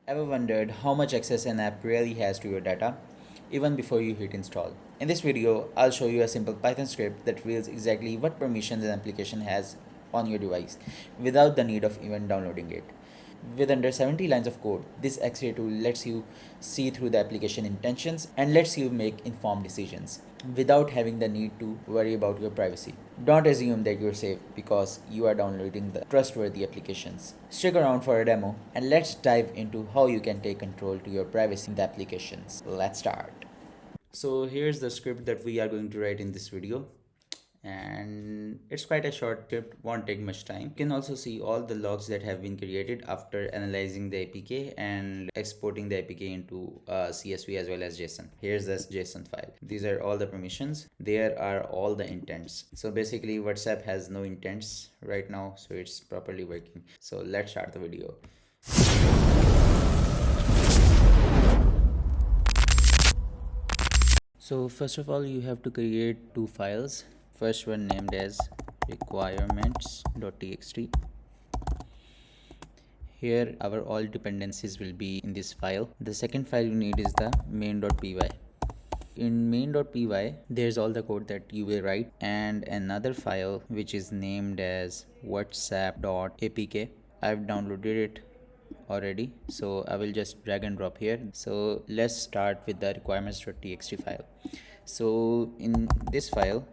Ever wondered how much access an app really has to your data, even before you hit install? In this video, I'll show you a simple Python script that reveals exactly what permissions an application has on your device without the need of even downloading it. With under 70 lines of code, this X-ray tool lets you see through the application intentions and lets you make informed decisions without having the need to worry about your privacy. Don't assume that you're safe because you are downloading the trustworthy applications. Stick around for a demo and let's dive into how you can take control to your privacy in the applications. Let's start. So here's the script that we are going to write in this video, and it's quite a short script, won't take much time. You can also see all the logs that have been created after analyzing the APK and exporting the APK into CSV as well as JSON. Here's this JSON file. These are all the permissions. There are all the intents. So basically WhatsApp has no intents right now, so it's properly working. So let's start the video. So first of all, you have to create two files. First one named as requirements.txt. Here our all dependencies will be in this file. The second file you need is the main.py. In main.py, there's all the code that you will write, and another file which is named as whatsapp.apk. I've downloaded it already, so I will just drag and drop here. So let's start with the requirements.txt file. So in this file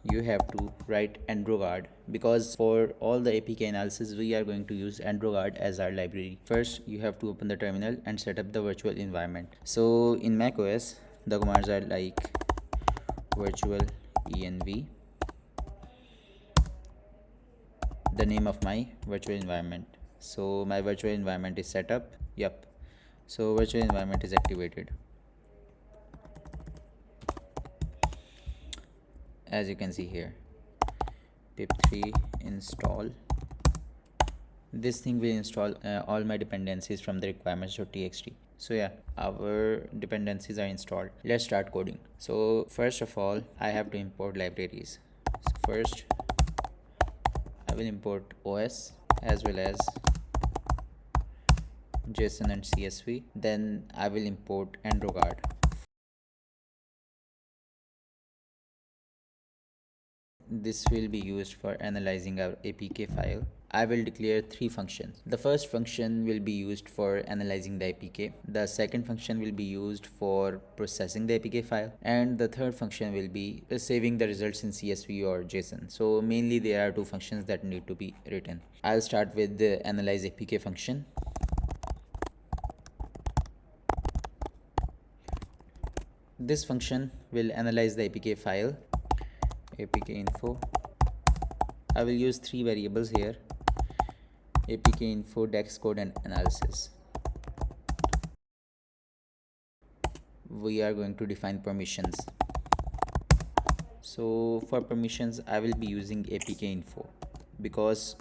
you have to write Androguard, because for all the APK analysis we are going to use Androguard as our library. First you have to open the terminal and set up the virtual environment. So in macOS the commands are like virtual env, the name of my virtual environment. So my virtual environment is set up. Yep, so virtual environment is activated. As you can see here, pip3 install. This thing will install all my dependencies from the requirements.txt. So yeah, our dependencies are installed. Let's start coding. So first of all, I have to import libraries. So first I will import OS as well as JSON and CSV. Then I will import Androguard. This will be used for analyzing our APK file. I will declare three functions. The first function will be used for analyzing the APK. The second function will be used for processing the APK file. And the third function will be saving the results in CSV or JSON. So mainly there are two functions that need to be written. I'll start with the analyze APK function. This function will analyze the APK file. APK info. I will use three variables here: APK info, dex code, and analysis. We are going to define permissions. So for permissions I will be using APK info, because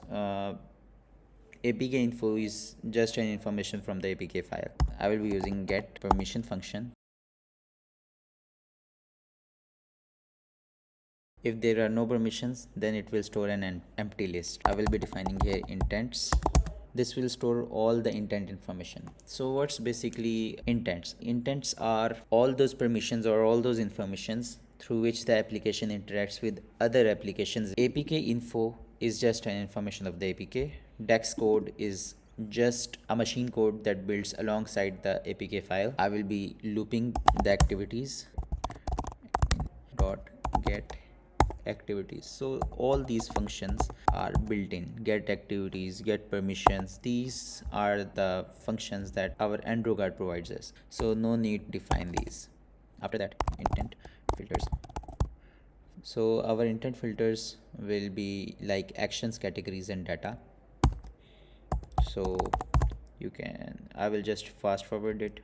APK info is just an information from the APK file. I will be using get permission function. If there are no permissions, then it will store an empty list. I will be defining here intents. This will store all the intent information. So what's basically intents? Intents are all those permissions or all those informations through which the application interacts with other applications. APK info is just an information of the APK. Dex code is just a machine code that builds alongside the APK file. I will be looping the activities dot get activities. So all these functions are built in: get activities, get permissions. These are the functions that our Androguard provides us, so no need to define these. After that, intent filters. So our intent filters will be like actions, categories, and data. So you can, I will just fast forward it.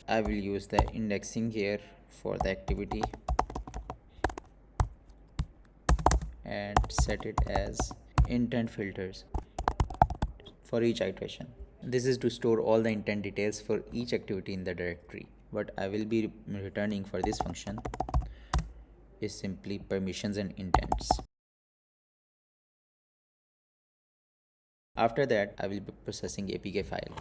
I will use the indexing here for the activity and set it as intent filters. for each iteration. This is to store all the intent details for each activity in the directory. What I will be returning for this function is simply permissions and intents. After that, I will be processing APK file.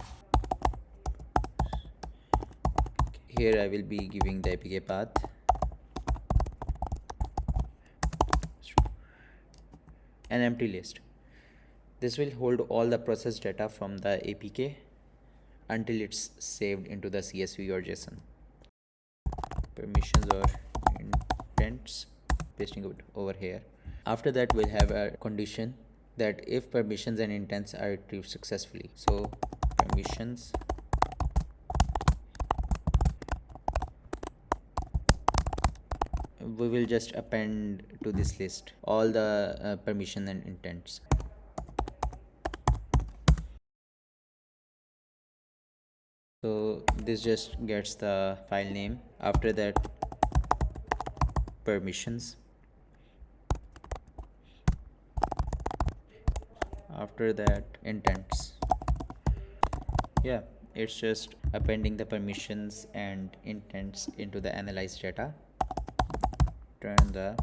Here I will be giving the APK path an empty list. This will hold all the processed data from the APK until it's saved into the CSV or JSON. Permissions or intents, pasting it over here. After that, we'll have a condition that if permissions and intents are retrieved successfully. So permissions we will just append to this list all the permission and intents. So this just gets the file name. After that, permissions. After that, intents. Yeah, it's just appending the permissions and intents into the analyzed data. Turn the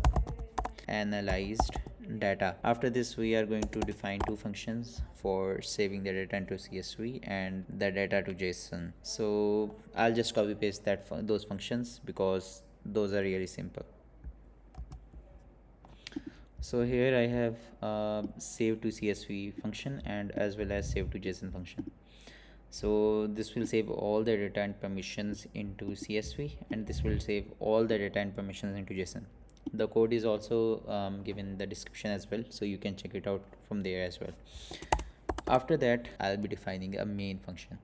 analyzed data. After this, we are going to define two functions for saving the data into CSV and the data to JSON. So I'll just copy paste those functions because those are really simple. So here I have save to CSV function and as well as save to JSON function. So this will save all the data and permissions into CSV, and this will save all the data and permissions into JSON. The code is also given in the description as well, so you can check it out from there as well. After that, I'll be defining a main function.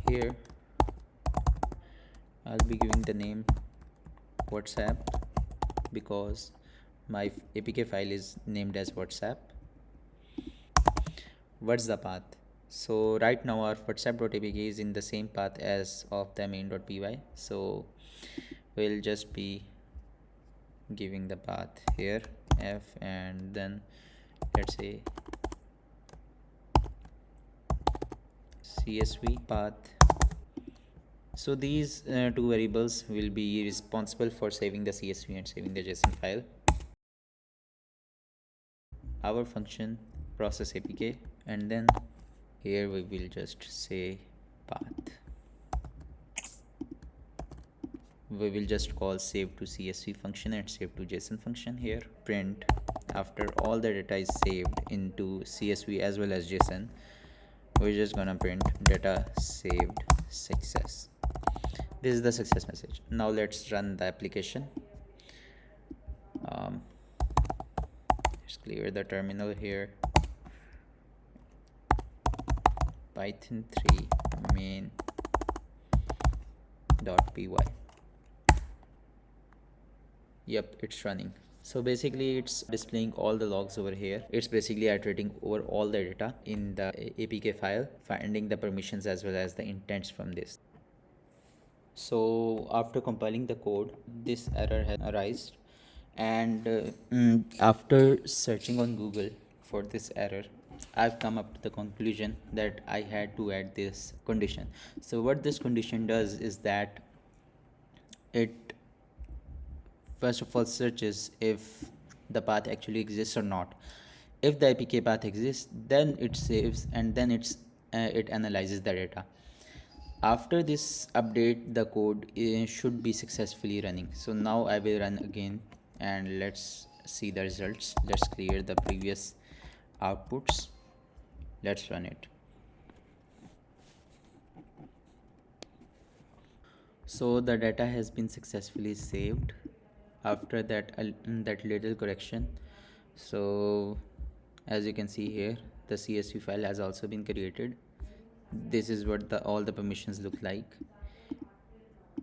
Here I'll be giving the name WhatsApp because my APK file is named as WhatsApp. What's the path? So right now our whatsapp.apk is in the same path as of the main.py, so we'll just be giving the path here f and then let's say csv path. So these two variables will be responsible for saving the CSV and saving the JSON file. Our function process APK, and then here we will just say path. We will just call save to CSV function and save to JSON function. Here print after all the data is saved into CSV as well as JSON, we're just gonna print data saved success. This is the success message. Now let's run the application. Let's clear the terminal here. Python 3 main.py. Yep, it's running. So basically it's displaying all the logs over here. It's basically iterating over all the data in the APK file, finding the permissions as well as the intents from this. So after compiling the code, this error has arisen, and after searching on Google for this error, I've come up to the conclusion that I had to add this condition. So what this condition does is that it first of all searches if the path actually exists or not. If the APK path exists, then it saves and then it analyzes the data. After this update, the code should be successfully running. So now I will run again and let's see the results. Let's clear the previous outputs. Let's run it. So the data has been successfully saved after that that little correction. So as you can see here, the CSV file has also been created. This is what all the permissions look like,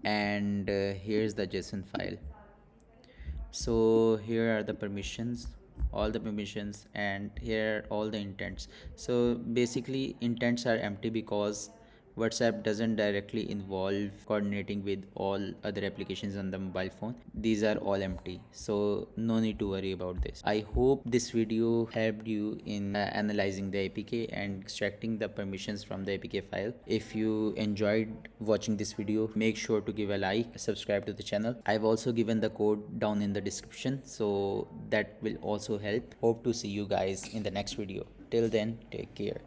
and here's the JSON file. So here are the permissions, all the permissions, and here are all the intents. So basically intents are empty because WhatsApp doesn't directly involve coordinating with all other applications on the mobile phone. These are all empty, so no need to worry about this. I hope this video helped you in analyzing the APK and extracting the permissions from the APK file. If you enjoyed watching this video, make sure to give a like, subscribe to the channel. I've also given the code down in the description, so that will also help. Hope to see you guys in the next video. Till then, take care.